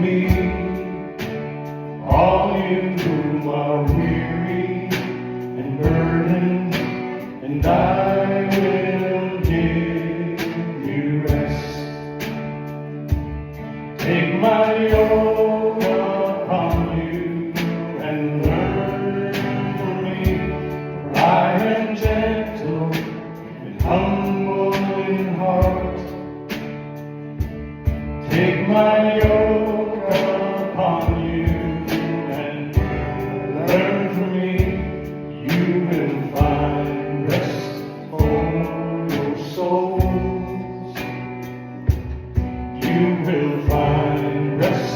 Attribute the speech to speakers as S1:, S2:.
S1: me, all you who are weary and burdened, and I will give you rest. Take my yoke upon you and learn from me, for I am gentle and humble in heart. Take my yoke upon you and learn from me. You will find rest for your souls. You will find rest